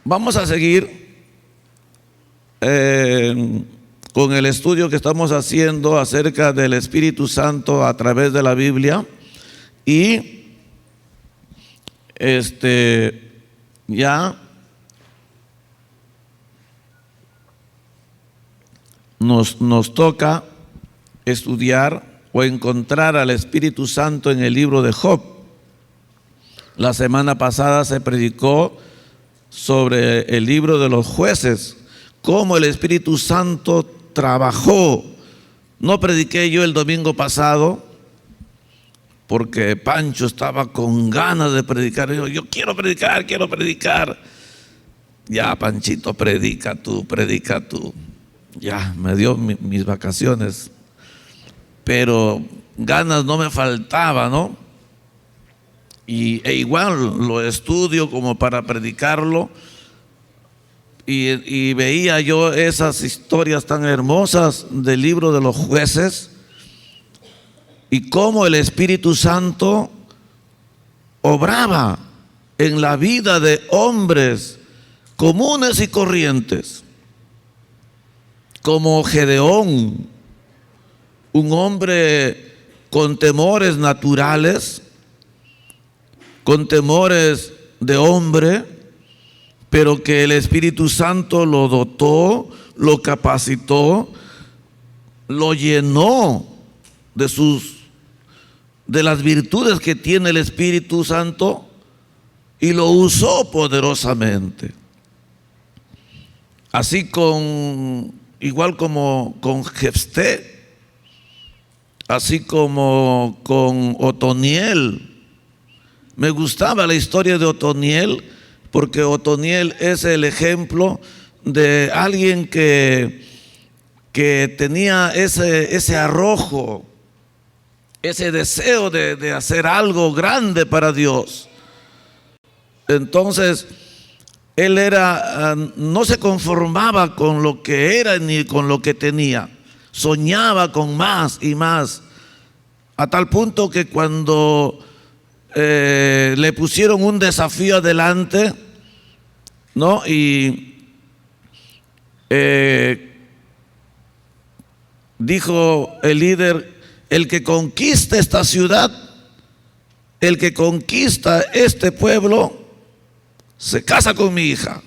Vamos a seguir con el estudio que estamos haciendo acerca del Espíritu Santo a través de la Biblia, y ya nos toca estudiar o encontrar al Espíritu Santo en el libro de Job. La semana pasada se predicó sobre el libro de los jueces, cómo el Espíritu Santo trabajó. No prediqué yo el domingo pasado porque Pancho estaba con ganas de predicar. Yo quiero predicar. Ya, Panchito, predica tú. Ya, me dio mis vacaciones, pero ganas no me faltaba, ¿no? E igual lo estudio como para predicarlo, y veía yo esas historias tan hermosas del libro de los jueces y cómo el Espíritu Santo obraba en la vida de hombres comunes y corrientes, como Gedeón, un hombre con temores naturales, con temores de hombre, pero que el Espíritu Santo lo dotó, lo capacitó, lo llenó de las virtudes que tiene el Espíritu Santo y lo usó poderosamente. Así igual como con Jefté, así como con Otoniel. Me gustaba la historia de Otoniel, porque Otoniel es el ejemplo de alguien que tenía ese arrojo, ese deseo de hacer algo grande para Dios. Entonces, él no se conformaba con lo que era ni con lo que tenía, soñaba con más y más, a tal punto que cuando le pusieron un desafío adelante, ¿no? Y dijo el líder: el que conquista esta ciudad, el que conquista este pueblo, se casa con mi hija.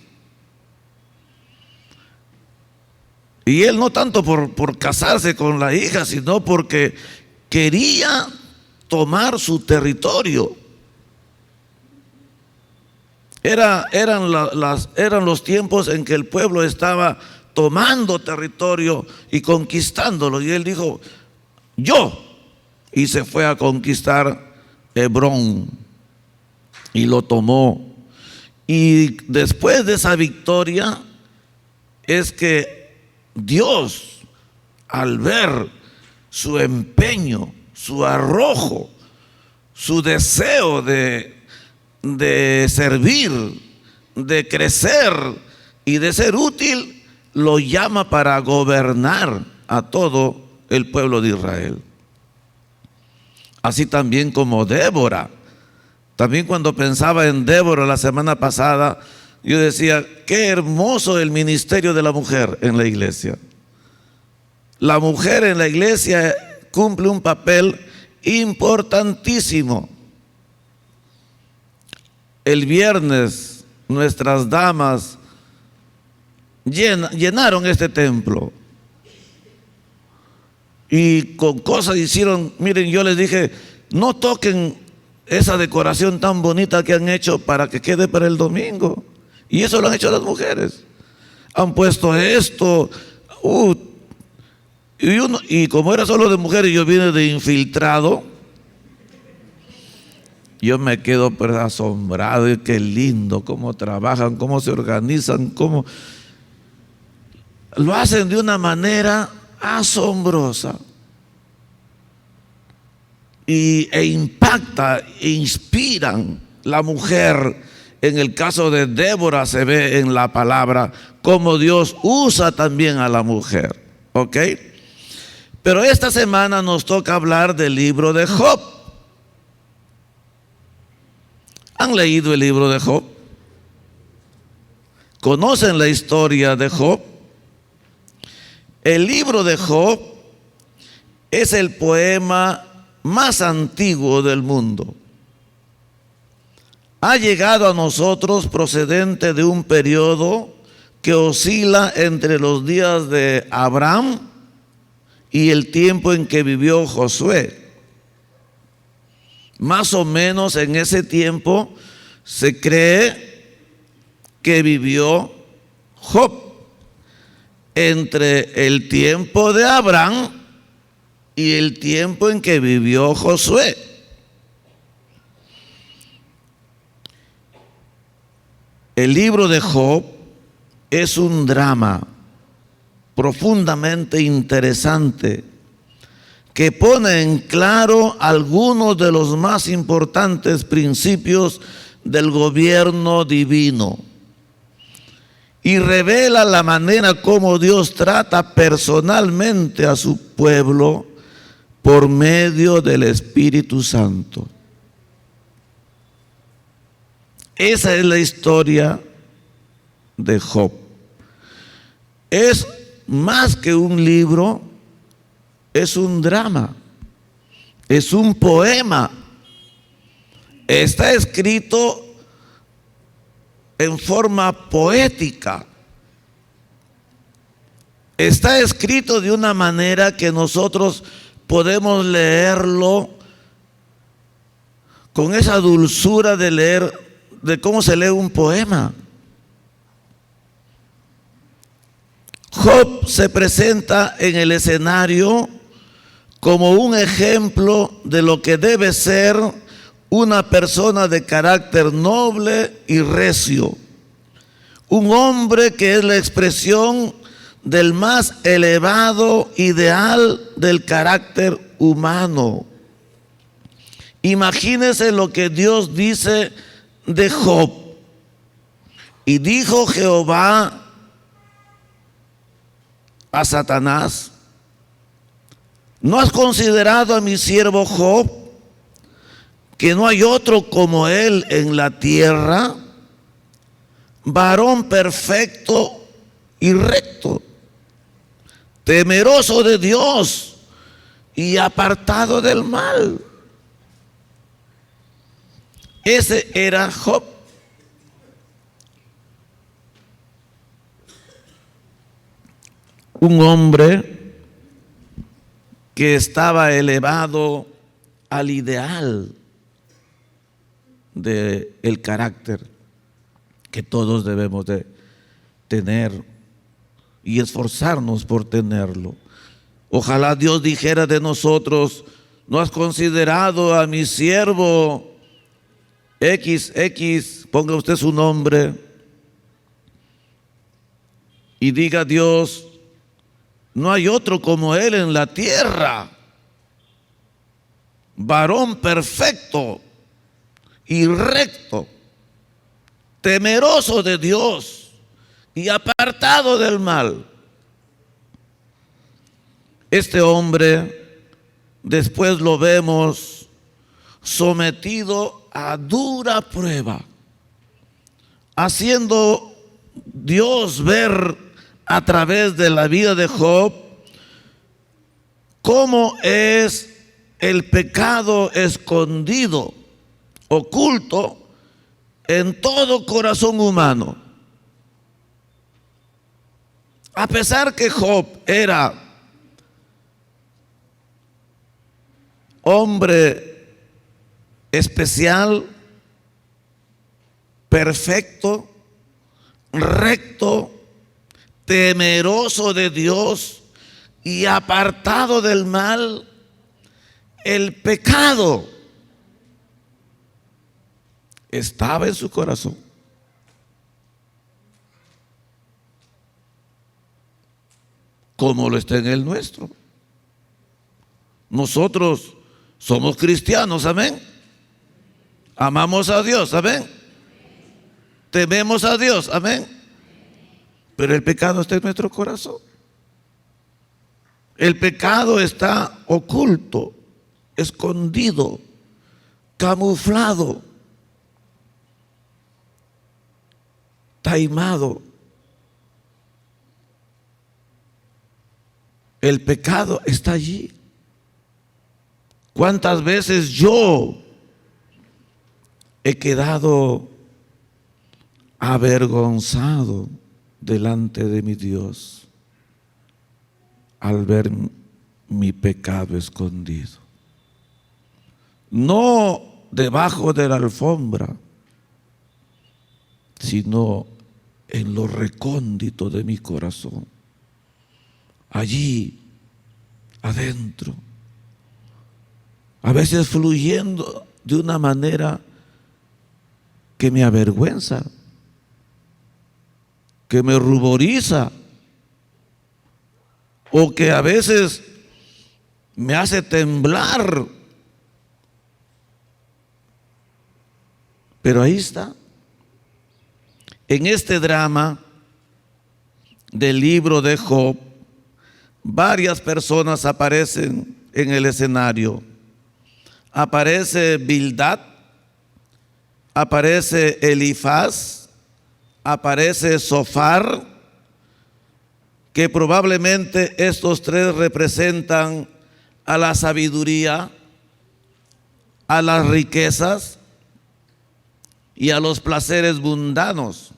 Y él no tanto por casarse con la hija, sino porque quería tomar su territorio. Eran los tiempos en que el pueblo estaba tomando territorio y conquistándolo, y él dijo: yo, y se fue a conquistar Hebrón y lo tomó. Y después de esa victoria es que Dios, al ver su empeño, su arrojo, su deseo de servir, de crecer y de ser útil, lo llama para gobernar a todo el pueblo de Israel. Así también como Débora. También cuando pensaba en Débora la semana pasada, yo decía: qué hermoso el ministerio de la mujer en la iglesia. La mujer en la iglesia cumple un papel importantísimo. El viernes nuestras damas llenaron este templo y con cosas hicieron. Miren, yo les dije: no toquen esa decoración tan bonita que han hecho para que quede para el domingo. Y eso lo han hecho las mujeres. Han puesto esto. Y como era solo de mujeres, yo vine de infiltrado. Yo me quedo asombrado. Y qué lindo cómo trabajan, cómo se organizan, cómo lo hacen de una manera asombrosa. E impacta, e inspiran. La mujer, en el caso de Débora, se ve en la palabra cómo Dios usa también a la mujer. ¿Ok? Pero esta semana nos toca hablar del libro de Job. ¿Han leído el libro de Job? ¿Conocen la historia de Job? El libro de Job es el poema más antiguo del mundo. Ha llegado a nosotros procedente de un periodo que oscila entre los días de Abraham y el tiempo en que vivió Josué. Más o menos en ese tiempo se cree que vivió Job, entre el tiempo de Abraham y el tiempo en que vivió Josué. El libro de Job es un drama profundamente interesante que pone en claro algunos de los más importantes principios del gobierno divino y revela la manera como Dios trata personalmente a su pueblo por medio del Espíritu Santo. Esa es la historia de Job. Es más que un libro, es un drama, es un poema. Está escrito en forma poética. Está escrito de una manera que nosotros podemos leerlo con esa dulzura de leer, de cómo se lee un poema. Job se presenta en el escenario como un ejemplo de lo que debe ser una persona de carácter noble y recio, un hombre que es la expresión del más elevado ideal del carácter humano. Imagínense lo que Dios dice de Job. Y dijo Jehová a Satanás: ¿no has considerado a mi siervo Job, que no hay otro como él en la tierra, varón perfecto y recto, temeroso de Dios y apartado del mal? Ese era Job. Un hombre que estaba elevado al ideal del carácter que todos debemos de tener y esforzarnos por tenerlo. Ojalá Dios dijera de nosotros: ¿no has considerado a mi siervo XX? Ponga usted su nombre y diga Dios: no hay otro como él en la tierra, varón perfecto y recto, temeroso de Dios y apartado del mal. Este hombre después lo vemos sometido a dura prueba, haciendo Dios ver a través de la vida de Job cómo es el pecado escondido, oculto en todo corazón humano. A pesar que Job era hombre especial, perfecto, recto, temeroso de Dios y apartado del mal, el pecado estaba en su corazón. Como lo está en el nuestro. Nosotros somos cristianos, amén. Amamos a Dios, amén. Tememos a Dios, amén. Pero el pecado está en nuestro corazón. El pecado está oculto, escondido, camuflado, taimado. El pecado está allí. ¿Cuántas veces yo he quedado avergonzado delante de mi Dios al ver mi pecado escondido? No debajo de la alfombra, sino en lo recóndito de mi corazón, allí adentro, a veces fluyendo de una manera que me avergüenza, que me ruboriza, o que a veces me hace temblar. Pero ahí está. En este drama del libro de Job, varias personas aparecen en el escenario. Aparece Bildad, aparece Elifaz, aparece Zofar, que probablemente estos tres representan a la sabiduría, a las riquezas y a los placeres mundanos.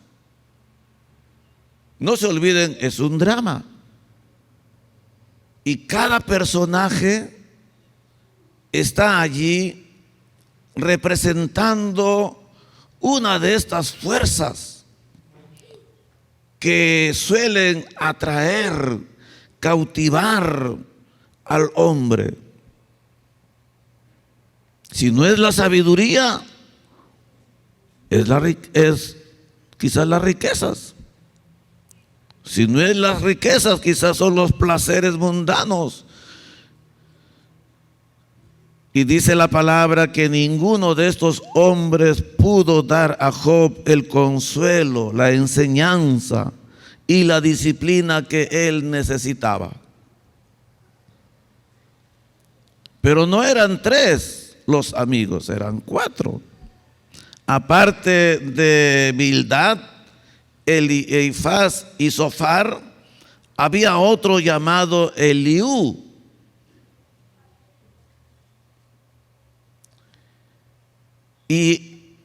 No se olviden, es un drama. Y cada personaje está allí representando una de estas fuerzas que suelen atraer, cautivar al hombre. Si no es la sabiduría, es quizás las riquezas. Si no es las riquezas, quizás son los placeres mundanos. Y dice la palabra que ninguno de estos hombres pudo dar a Job el consuelo, la enseñanza y la disciplina que él necesitaba. Pero no eran tres los amigos, eran cuatro. Aparte de Bildad, Elifaz y Zofar, había otro llamado Eliú. Y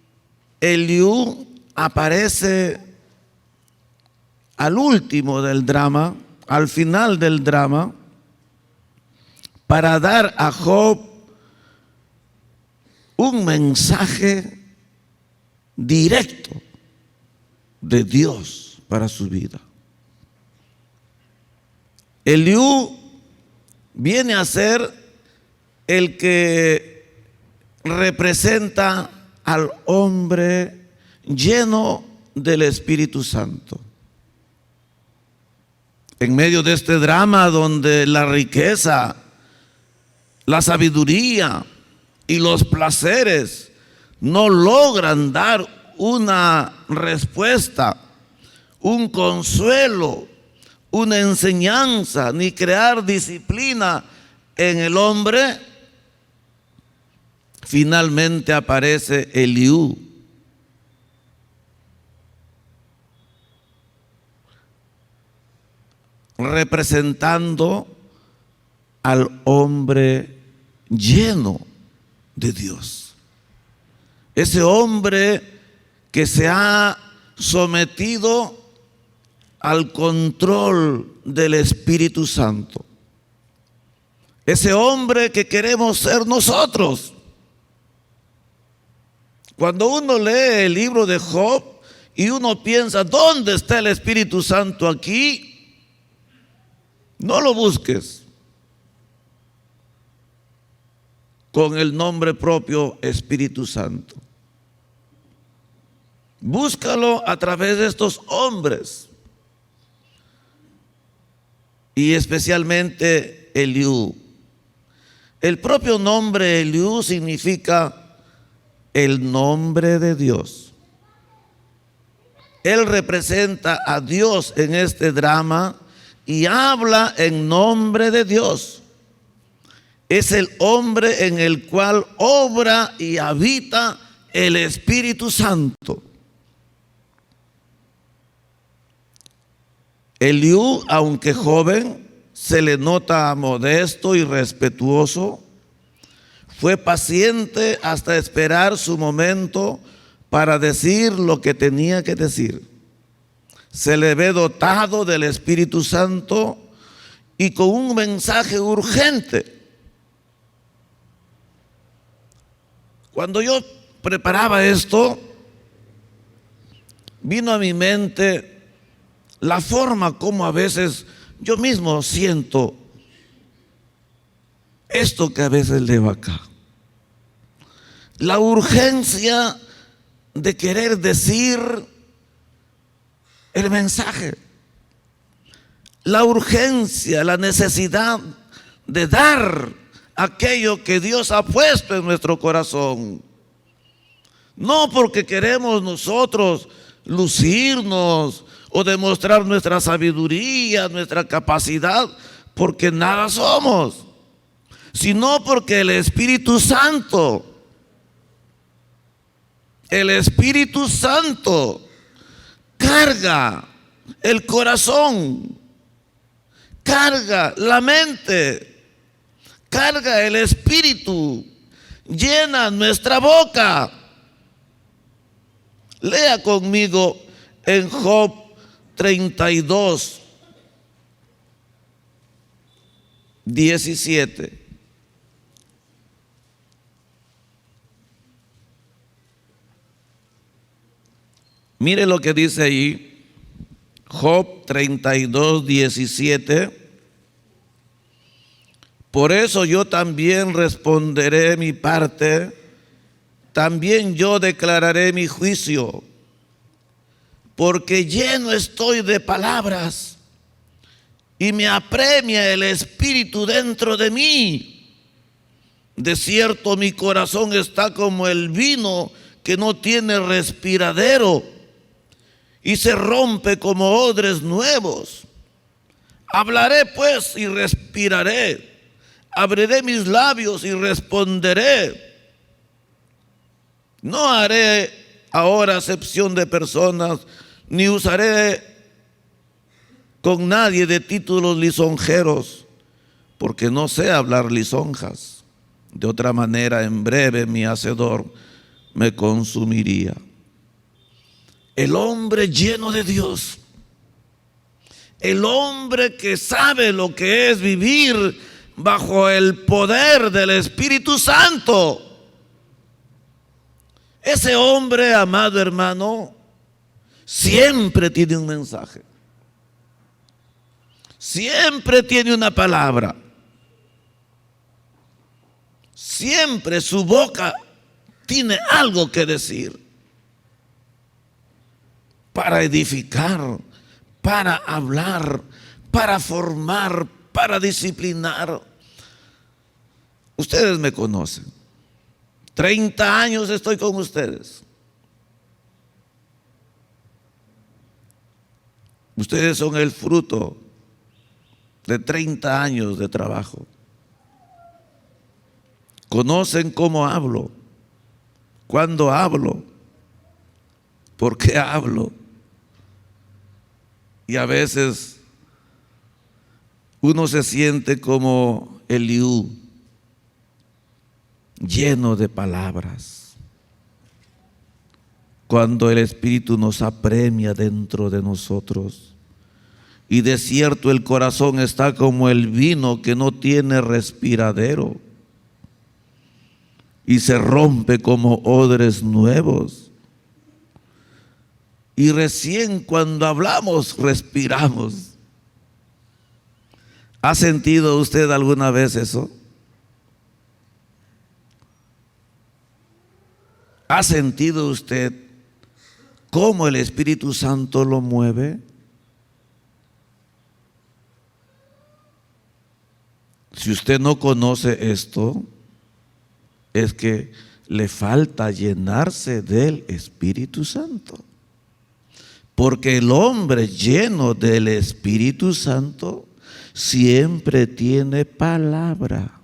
Eliú aparece al último del drama, al final del drama, para dar a Job un mensaje directo de Dios para su vida. Eliú viene a ser el que representa al hombre lleno del Espíritu Santo. En medio de este drama donde la riqueza, la sabiduría y los placeres no logran dar una respuesta, un consuelo, una enseñanza, ni crear disciplina en el hombre, finalmente aparece Eliú. Representando al hombre lleno de Dios. Ese hombre que se ha sometido al control del Espíritu Santo. Ese hombre que queremos ser nosotros. Cuando uno lee el libro de Job y uno piensa, ¿dónde está el Espíritu Santo aquí? No lo busques con el nombre propio Espíritu Santo. Búscalo a través de estos hombres y especialmente Eliú. El propio nombre Eliú significa el nombre de Dios. Él representa a Dios en este drama y habla en nombre de Dios. Es el hombre en el cual obra y habita el Espíritu Santo. Eliú, aunque joven, se le nota modesto y respetuoso. Fue paciente hasta esperar su momento para decir lo que tenía que decir. Se le ve dotado del Espíritu Santo y con un mensaje urgente. Cuando yo preparaba esto, vino a mi mente la forma como a veces yo mismo siento esto que a veces leo acá. La urgencia de querer decir el mensaje. La urgencia, la necesidad de dar aquello que Dios ha puesto en nuestro corazón. No porque queremos nosotros lucirnos o demostrar nuestra sabiduría, nuestra capacidad, porque nada somos, sino porque el Espíritu Santo carga el corazón, carga la mente, carga el espíritu, llena nuestra boca. Lea conmigo en Job 32, 17. Mire lo que dice ahí, Job 32, 17. Por eso yo también responderé mi parte, también yo declararé mi juicio, porque lleno estoy de palabras y me apremia el espíritu dentro de mí. De cierto mi corazón está como el vino que no tiene respiradero y se rompe como odres nuevos. Hablaré pues y respiraré, abriré mis labios y responderé. No haré ahora acepción de personas, ni usaré con nadie de títulos lisonjeros, porque no sé hablar lisonjas. De otra manera, en breve mi hacedor me consumiría. El hombre lleno de Dios, el hombre que sabe lo que es vivir bajo el poder del Espíritu Santo, ese hombre, amado hermano, siempre tiene un mensaje, siempre tiene una palabra, siempre su boca tiene algo que decir para edificar, para hablar, para formar, para disciplinar. Ustedes me conocen. 30 años estoy con ustedes. Ustedes son el fruto de 30 años de trabajo. Conocen cómo hablo, cuándo hablo, por qué hablo. Y a veces uno se siente como Eliú, lleno de palabras, cuando el Espíritu nos apremia dentro de nosotros. Y de cierto el corazón está como el vino que no tiene respiradero y se rompe como odres nuevos. Y recién cuando hablamos, respiramos. ¿Ha sentido usted alguna vez eso? ¿Ha sentido usted cómo el Espíritu Santo lo mueve? Si usted no conoce esto, es que le falta llenarse del Espíritu Santo. Porque el hombre lleno del Espíritu Santo siempre tiene palabra.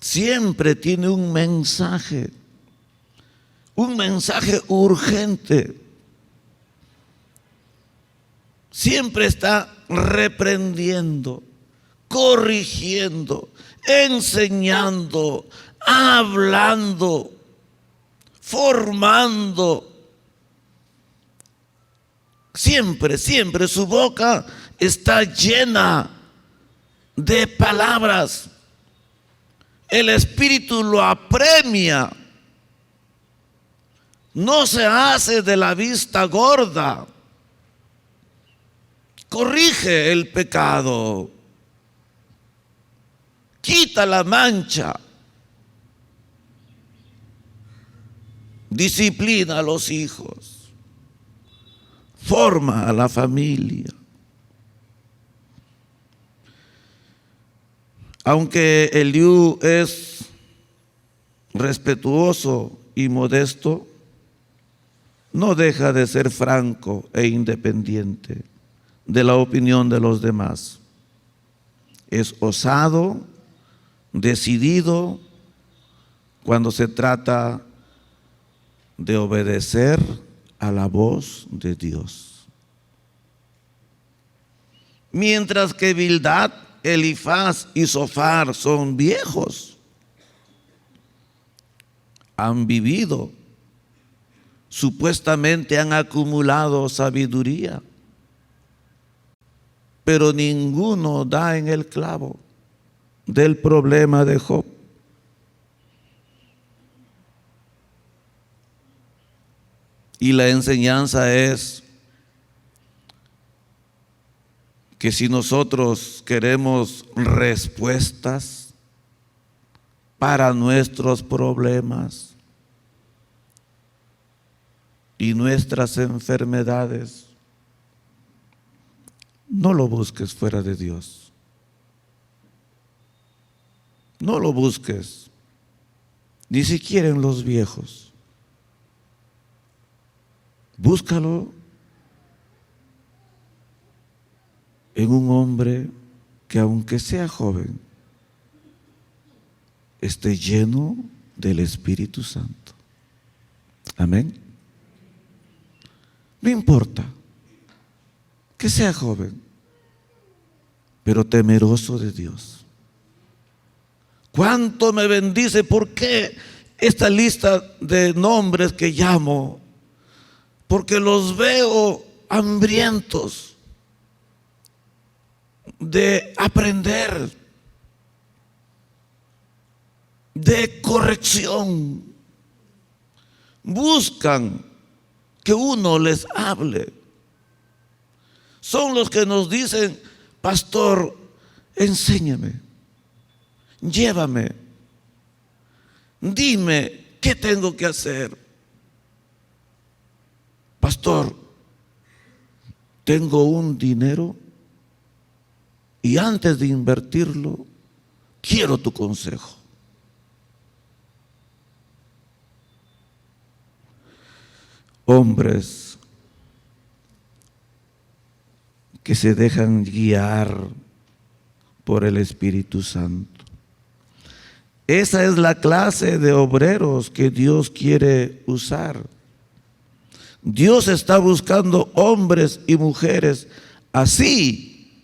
Siempre tiene un mensaje urgente. siempre está reprendiendo, corrigiendo, enseñando, hablando, formando. Siempre, siempre su boca está llena de palabras. El Espíritu lo apremia. No se hace de la vista gorda. Corrige el pecado. Quita la mancha. Disciplina a los hijos. Forma a la familia. Aunque Eliú es respetuoso y modesto, no deja de ser franco e independiente de la opinión de los demás. Es osado, decidido cuando se trata de obedecer a la voz de Dios. Mientras que Bildad, Elifaz y Zofar son viejos, han vivido, supuestamente han acumulado sabiduría, pero ninguno da en el clavo del problema de Job. Y la enseñanza es que si nosotros queremos respuestas para nuestros problemas y nuestras enfermedades, no lo busques fuera de Dios. No lo busques, ni siquiera en los viejos. Búscalo en un hombre que, aunque sea joven, esté lleno del Espíritu Santo. Amén. No importa que sea joven, pero temeroso de Dios. ¿Cuánto me bendice? ¿Por qué esta lista de nombres que llamo? Porque los veo hambrientos de aprender, de corrección. Buscan que uno les hable. Son los que nos dicen: pastor, enséñame, llévame, dime qué tengo que hacer. Pastor, tengo un dinero y antes de invertirlo, quiero tu consejo. Hombres que se dejan guiar por el Espíritu Santo. Esa es la clase de obreros que Dios quiere usar. Dios está buscando hombres y mujeres así,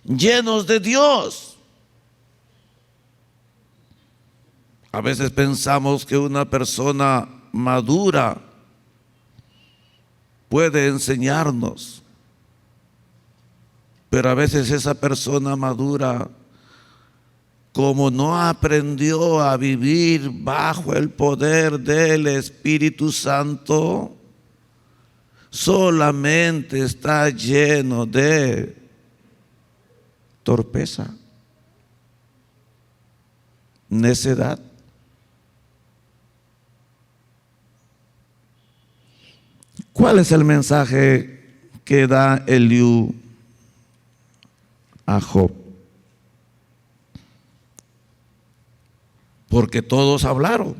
llenos de Dios. A veces pensamos que una persona madura puede enseñarnos, pero a veces esa persona madura, como no aprendió a vivir bajo el poder del Espíritu Santo, solamente está lleno de torpeza, necedad. ¿Cuál es el mensaje que da Eliú a Job? Porque todos hablaron.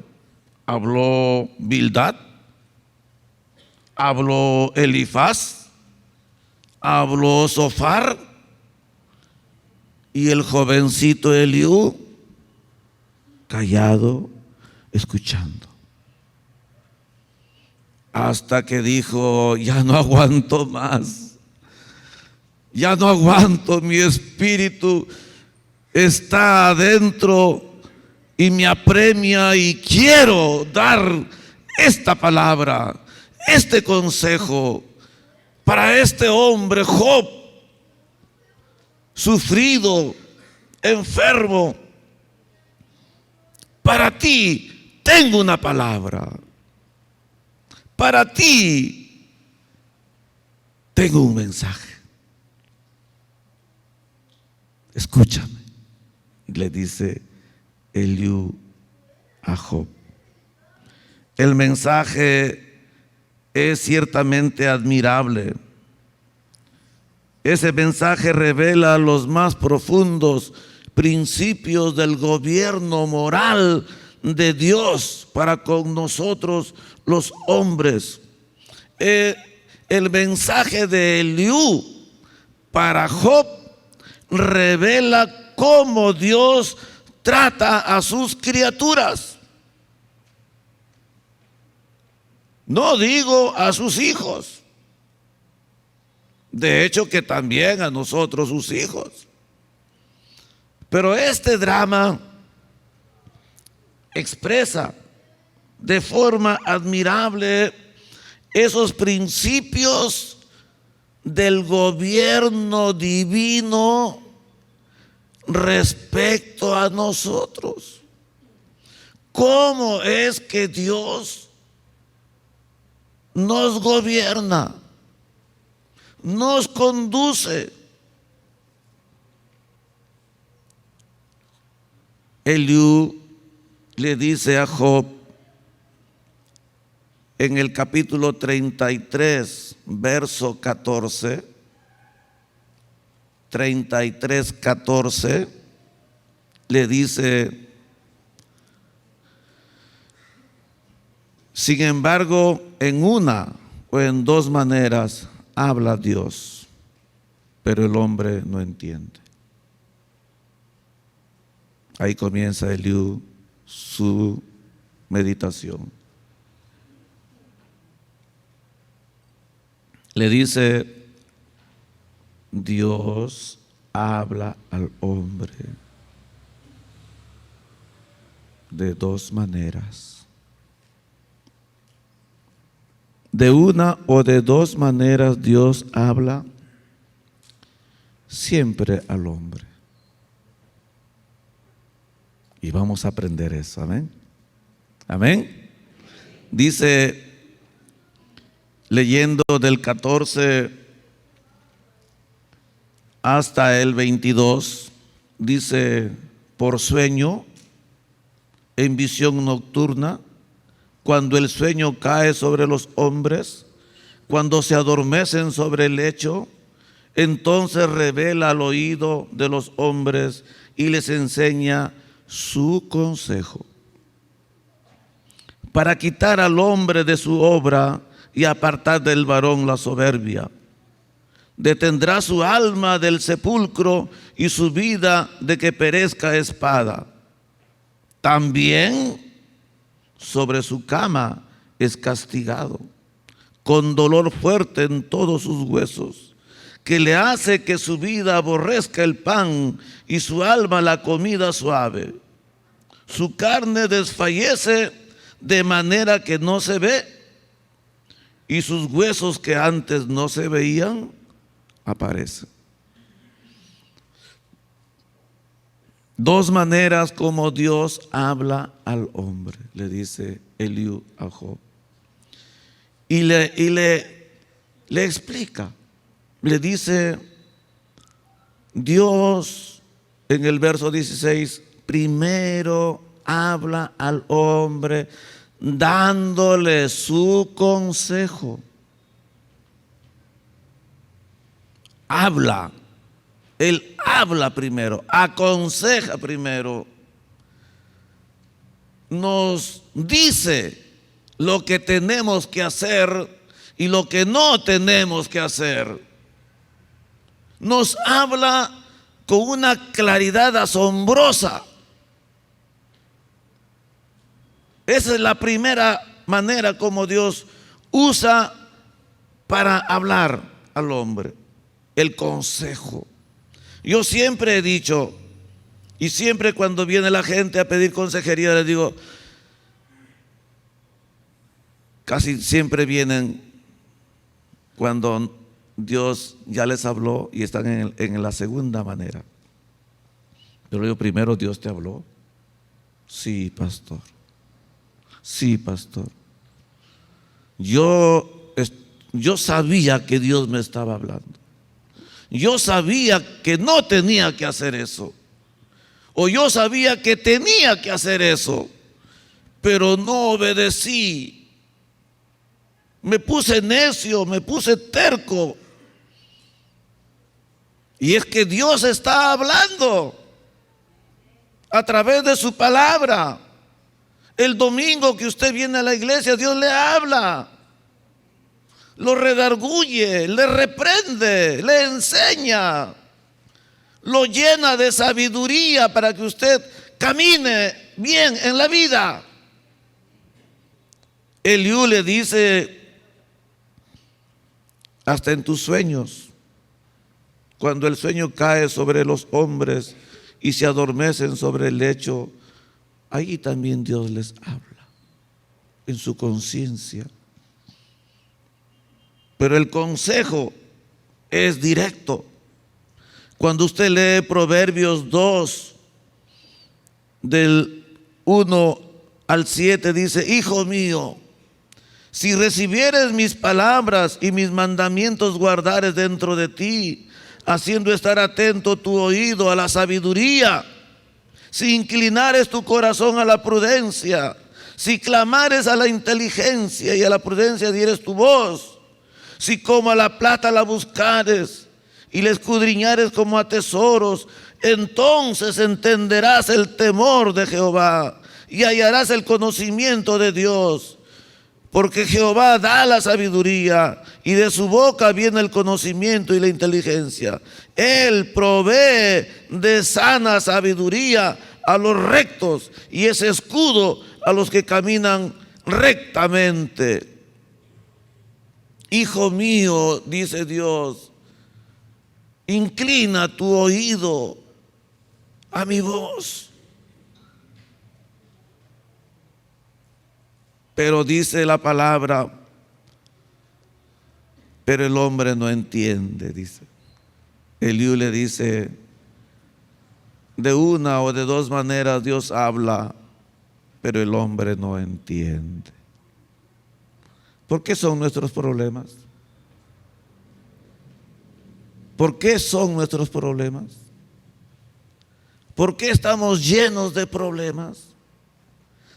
Habló Bildad, habló Elifaz, habló Zofar, y el jovencito Eliú callado, escuchando. Hasta que dijo: ya no aguanto más, Ya no aguanto, mi espíritu está adentro y me apremia y quiero dar esta palabra, este consejo para este hombre Job, sufrido, enfermo. Para ti tengo una palabra. Para ti tengo un mensaje. Escúchame, le dice Eliú a Job. El mensaje es ciertamente admirable. Ese mensaje revela los más profundos principios del gobierno moral de Dios para con nosotros los hombres. El mensaje de Eliú para Job revela cómo Dios trata a sus criaturas. No digo a sus hijos, de hecho que también a nosotros sus hijos. Pero este drama expresa de forma admirable esos principios del gobierno divino respecto a nosotros. ¿Cómo es que Dios nos gobierna, nos conduce? Eliú le dice a Job en el capítulo 33, verso 14, 33, 14, le dice: sin embargo, en una o en dos maneras habla Dios, pero el hombre no entiende. Ahí comienza Eliú su meditación. Le dice: Dios habla al hombre de dos maneras. De una o de dos maneras Dios habla siempre al hombre. Y vamos a aprender eso, amén. Amén. Dice, leyendo del 14 hasta el 22, dice: por sueño, en visión nocturna, cuando el sueño cae sobre los hombres, cuando se adormecen sobre el lecho, entonces revela al oído de los hombres y les enseña su consejo, para quitar al hombre de su obra y apartar del varón la soberbia. Detendrá su alma del sepulcro y su vida de que perezca espada. También sobre su cama es castigado, con dolor fuerte en todos sus huesos, que le hace que su vida aborrezca el pan y su alma la comida suave. Su carne desfallece de manera que no se ve, y sus huesos que antes no se veían aparecen. Dos maneras como Dios habla al hombre, le dice Eliú a Job. Y le explica, le dice: Dios, en el verso 16, primero habla al hombre dándole su consejo. Habla. Él habla primero, aconseja primero, nos dice lo que tenemos que hacer y lo que no tenemos que hacer. Nos habla con una claridad asombrosa. Esa es la primera manera como Dios usa para hablar al hombre. el consejo. Yo siempre he dicho, y siempre cuando viene la gente a pedir consejería, les digo, casi siempre vienen cuando Dios ya les habló y están en la segunda manera. Pero yo, primero, Dios te habló. Sí, pastor. Sí, pastor. Yo sabía que Dios me estaba hablando. Yo sabía que no tenía que hacer eso. O yo sabía que tenía que hacer eso, pero no obedecí. Me puse necio, me puse terco. Y es que Dios está hablando a través de su palabra. El domingo que usted viene a la iglesia, Dios le habla, lo redarguye, le reprende, le enseña, lo llena de sabiduría para que usted camine bien en la vida. Eliú le dice, hasta en tus sueños, cuando el sueño cae sobre los hombres y se adormecen sobre el lecho, ahí también Dios les habla, en su conciencia. Pero el consejo es directo. Cuando usted lee Proverbios 2, del 1 al 7, dice, hijo mío, si recibieres mis palabras y mis mandamientos guardares dentro de ti, haciendo estar atento tu oído a la sabiduría, si inclinares tu corazón a la prudencia, si clamares a la inteligencia y a la prudencia dieres tu voz, si como a la plata la buscares y la escudriñares como a tesoros, entonces entenderás el temor de Jehová y hallarás el conocimiento de Dios. Porque Jehová da la sabiduría y de su boca viene el conocimiento y la inteligencia. Él provee de sana sabiduría a los rectos y es escudo a los que caminan rectamente. Hijo mío, dice Dios, inclina tu oído a mi voz. Pero dice la palabra, pero el hombre no entiende, dice. Eliú le dice, de una o de dos maneras Dios habla, pero el hombre no entiende. ¿Por qué son nuestros problemas? ¿Por qué son nuestros problemas? ¿Por qué estamos llenos de problemas?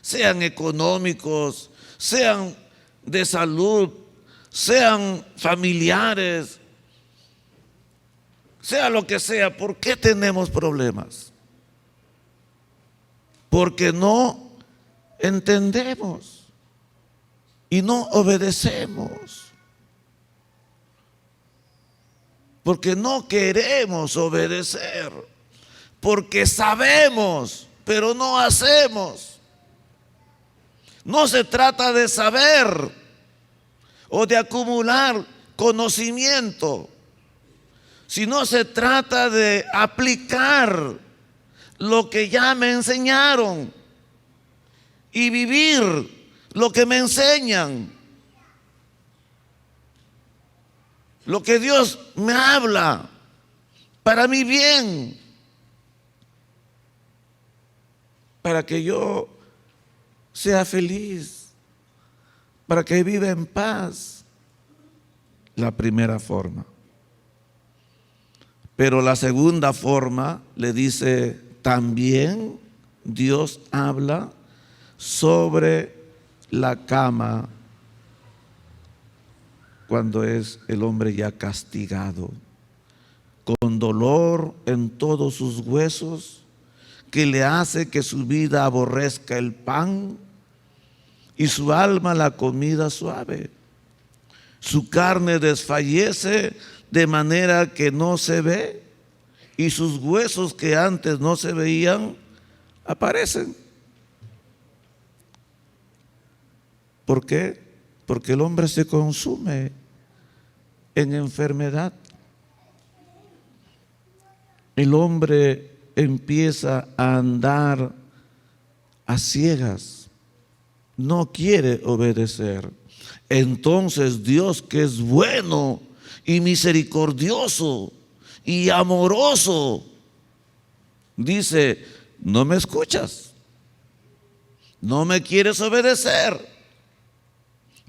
Sean económicos, sean de salud, sean familiares, sea lo que sea. ¿Por qué tenemos problemas? Porque no entendemos y no obedecemos. Porque no queremos obedecer. Porque sabemos, pero no hacemos. No se trata de saber o de acumular conocimiento, sino se trata de aplicar lo que ya me enseñaron y vivir lo que me enseñan. Lo que Dios me habla para mi bien, para que yo sea feliz, para que viva en paz. La primera forma. Pero la segunda forma le dice, también Dios habla sobre la cama cuando es el hombre ya castigado, con dolor en todos sus huesos, que le hace que su vida aborrezca el pan y su alma la comida suave. Su carne desfallece de manera que no se ve y sus huesos que antes no se veían aparecen. ¿Por qué? Porque el hombre se consume en enfermedad. el hombre empieza a andar a ciegas, no quiere obedecer. Entonces Dios, que es bueno y misericordioso y amoroso, dice: no me escuchas, no me quieres obedecer,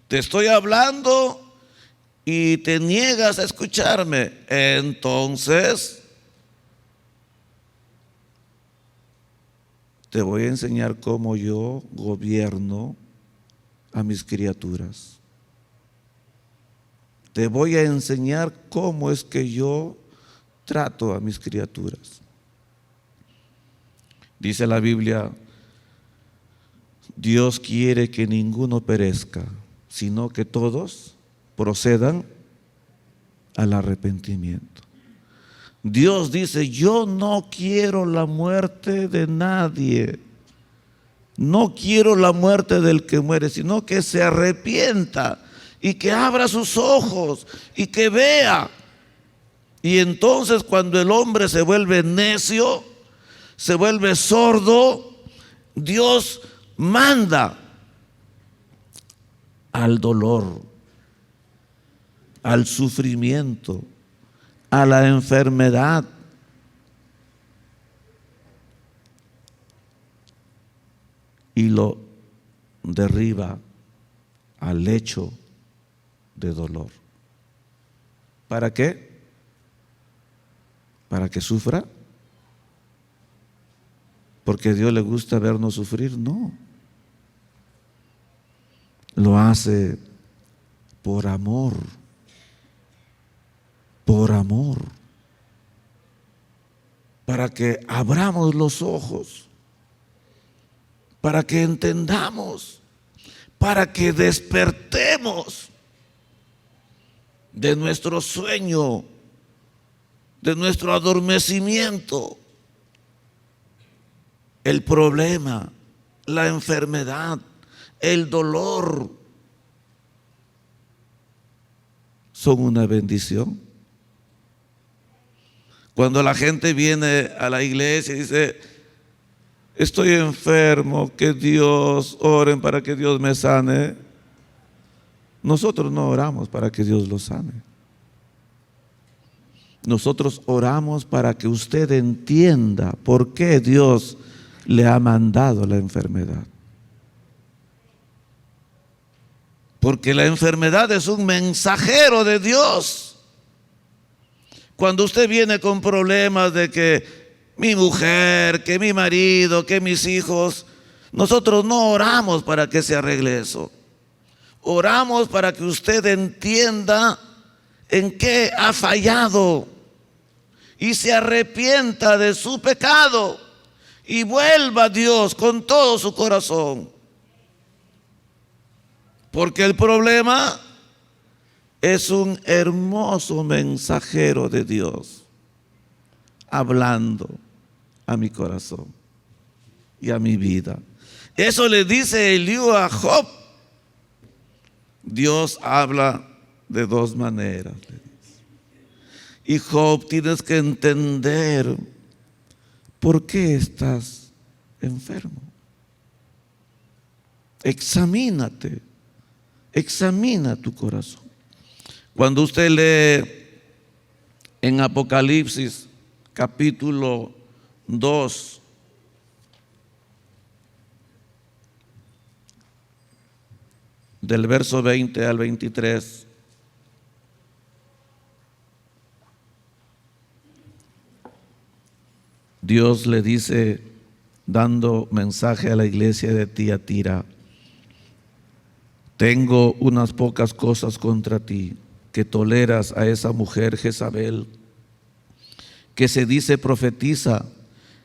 te estoy hablando y te niegas a escucharme. Entonces te voy a enseñar cómo yo gobierno a mis criaturas. Te voy a enseñar cómo es que yo trato a mis criaturas. Dice la Biblia: Dios quiere que ninguno perezca, sino que todos procedan al arrepentimiento. Dios dice: yo no quiero la muerte de nadie, no quiero la muerte del que muere, sino que se arrepienta y que abra sus ojos y que vea. Y entonces, cuando el hombre se vuelve necio, se vuelve sordo, Dios manda al dolor, al sufrimiento, a la enfermedad. Y lo derriba al lecho de dolor. ¿Para qué? ¿Para que sufra? ¿Porque a Dios le gusta vernos sufrir? No. Lo hace por amor. Por amor. Para que abramos los ojos, para que entendamos, para que despertemos de nuestro sueño, de nuestro adormecimiento. El problema, la enfermedad, el dolor son una bendición. Cuando la gente viene a la iglesia y dice: estoy enfermo, que Dios, oren para que Dios me sane. Nosotros no oramos para que Dios lo sane. Nosotros oramos para que usted entienda por qué Dios le ha mandado la enfermedad. Porque la enfermedad es un mensajero de Dios. Cuando usted viene con problemas de que mi mujer, que mi marido, que mis hijos, nosotros no oramos para que se arregle eso. Oramos para que usted entienda en qué ha fallado y se arrepienta de su pecado y vuelva a Dios con todo su corazón. Porque el problema es un hermoso mensajero de Dios hablando a mi corazón y a mi vida. Eso le dice Eliú a Job. Dios habla de dos maneras. Y Job, tienes que entender por qué estás enfermo. Examínate, examina tu corazón. Cuando usted lee en Apocalipsis capítulo 2, del verso 20 al 23, Dios le dice, dando mensaje a la iglesia de Tiatira: tengo unas pocas cosas contra ti, que toleras a esa mujer Jezabel, que se dice profetiza,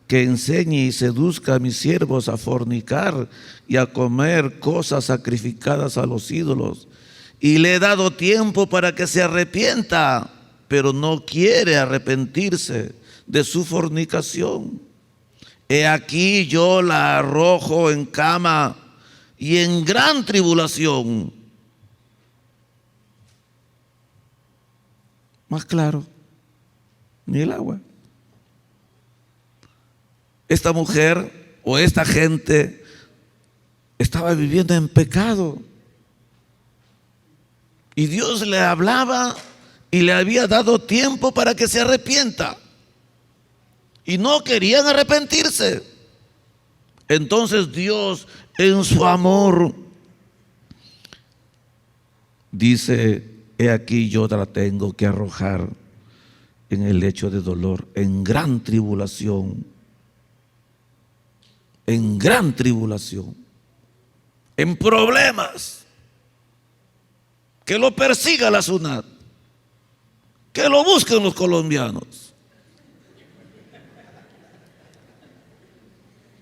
que enseñe y seduzca a mis siervos a fornicar y a comer cosas sacrificadas a los ídolos. Y le he dado tiempo para que se arrepienta, pero no quiere arrepentirse de su fornicación. He aquí yo la arrojo en cama y en gran tribulación. Más claro, ni el agua. esta mujer o esta gente estaba viviendo en pecado. Y Dios le hablaba y le había dado tiempo para que se arrepienta. Y no querían arrepentirse. Entonces Dios, en su amor, dice: he aquí yo la tengo que arrojar en el lecho de dolor, en gran tribulación, en problemas, que lo persiga la SUNAT, que lo busquen los colombianos,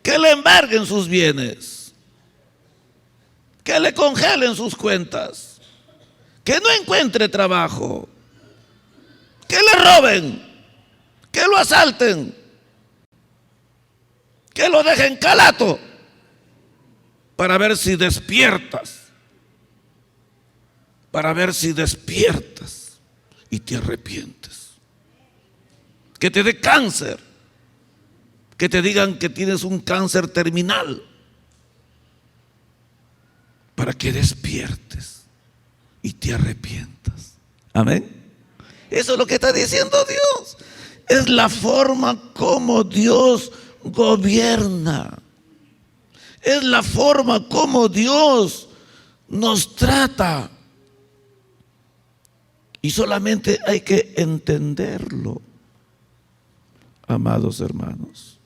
que le embarguen sus bienes, que le congelen sus cuentas, que no encuentre trabajo, que le roben, que lo asalten, que lo dejen calato, para ver si despiertas, y te arrepientes. Que te dé cáncer, que te digan que tienes un cáncer terminal, para que despiertes y te arrepientas. Amén. Eso es lo que está diciendo Dios. Es la forma como Dios gobierna. Es la forma como Dios nos trata. Y solamente hay que entenderlo, amados hermanos.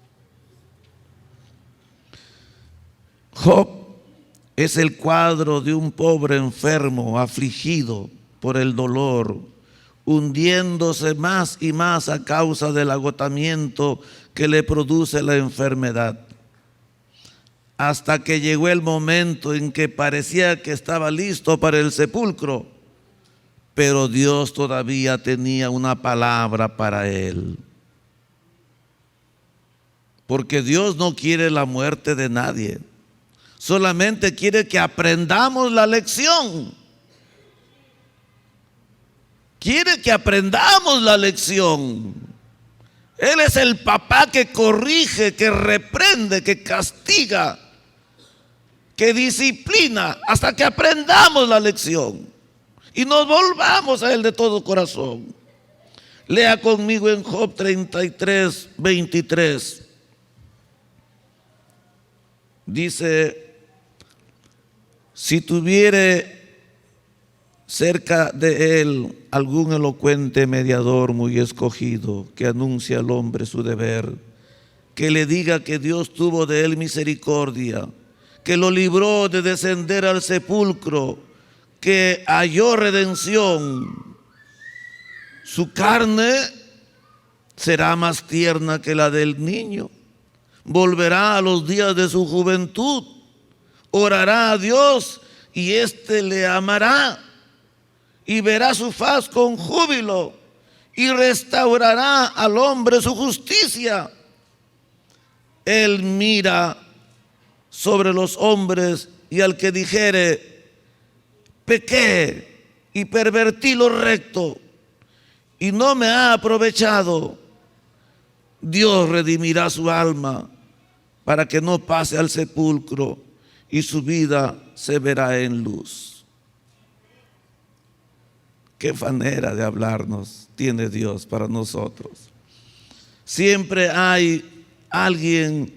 Job es el cuadro de un pobre enfermo, afligido por el dolor, hundiéndose más y más a causa del agotamiento que le produce la enfermedad, hasta que llegó el momento en que parecía que estaba listo para el sepulcro, pero Dios todavía tenía una palabra para él. Porque Dios no quiere la muerte de nadie, solamente quiere que aprendamos la lección. Quiere que aprendamos la lección. Él es el papá que corrige, que reprende, que castiga, que disciplina hasta que aprendamos la lección y nos volvamos a Él de todo corazón. Lea conmigo en Job 33, 23. Dice: si tuviere cerca de él algún elocuente mediador muy escogido, que anuncie al hombre su deber, que le diga que Dios tuvo de él misericordia, que lo libró de descender al sepulcro, que halló redención, su carne será más tierna que la del niño, volverá a los días de su juventud, orará a Dios y éste le amará, y verá su faz con júbilo, y restaurará al hombre su justicia. Él mira sobre los hombres, y al que dijere: pequé y pervertí lo recto, y no me ha aprovechado, Dios redimirá su alma, para que no pase al sepulcro, y su vida se verá en luz. Qué manera de hablarnos tiene Dios para nosotros. Siempre hay alguien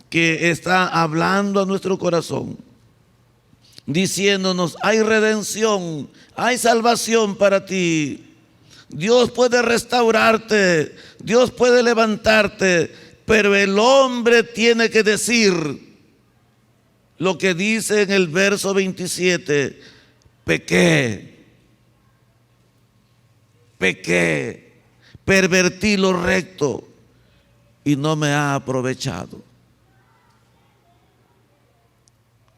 que está hablando a nuestro corazón, diciéndonos: hay redención, hay salvación para ti. Dios puede restaurarte, Dios puede levantarte, pero el hombre tiene que decir lo que dice en el verso 27: pequé, pervertí lo recto y no me ha aprovechado.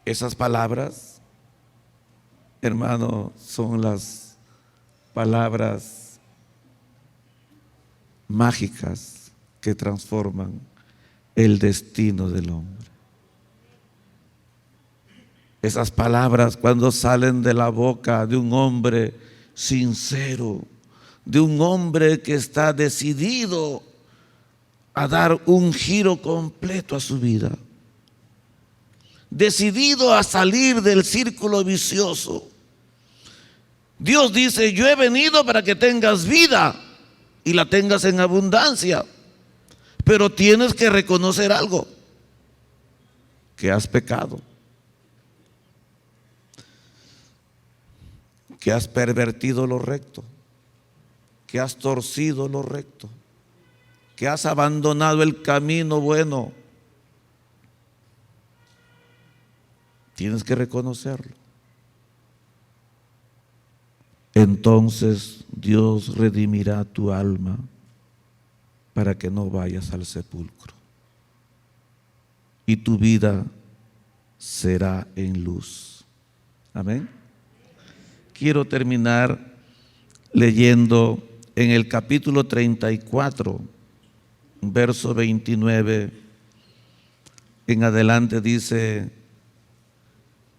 Esas palabras, hermano, son las palabras mágicas que transforman el destino del hombre. Esas palabras, cuando salen de la boca de un hombre sincero, de un hombre que está decidido a dar un giro completo a su vida, decidido a salir del círculo vicioso. Dios dice: yo he venido para que tengas vida y la tengas en abundancia, pero tienes que reconocer algo, que has pecado, que has pervertido lo recto, que has torcido lo recto, que has abandonado el camino bueno. Tienes que reconocerlo. Entonces Dios redimirá tu alma para que no vayas al sepulcro, y tu vida será en luz. Amén. Quiero terminar leyendo en el capítulo 34, verso 29 en adelante. Dice: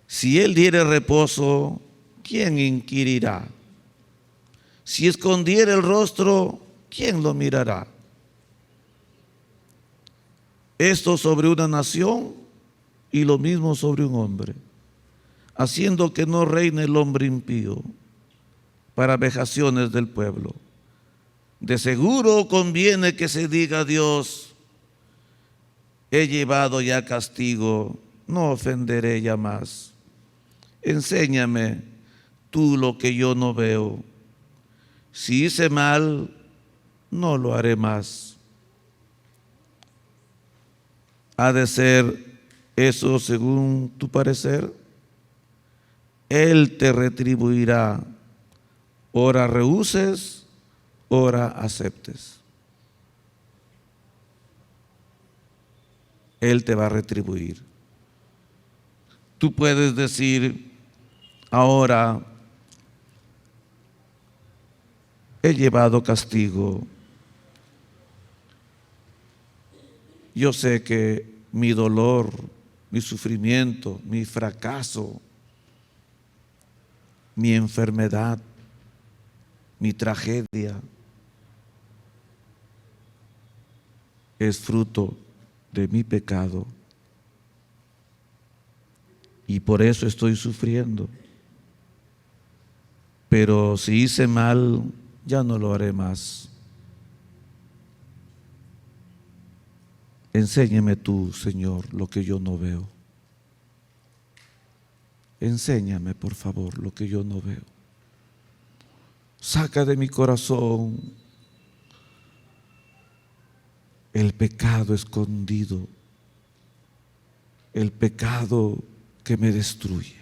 si Él diere reposo, ¿quién inquirirá? Si escondiere el rostro, ¿quién lo mirará? Esto sobre una nación y lo mismo sobre un hombre, haciendo que no reine el hombre impío para vejaciones del pueblo. De seguro conviene que se diga a Dios: he llevado ya castigo, no ofenderé ya más. Enséñame tú lo que yo no veo. Si hice mal, no lo haré más. ¿Ha de ser eso según tu parecer? Él te retribuirá, ora rehuses, ora aceptes. Él te va a retribuir. Tú puedes decir: ahora he llevado castigo. Yo sé que mi dolor, mi sufrimiento, mi fracaso, mi enfermedad, mi tragedia es fruto de mi pecado, y por eso estoy sufriendo. Pero si hice mal, ya no lo haré más. Enséñame tú, Señor, lo que yo no veo. Enséñame, por favor, lo que yo no veo. Saca de mi corazón el pecado escondido, el pecado que me destruye.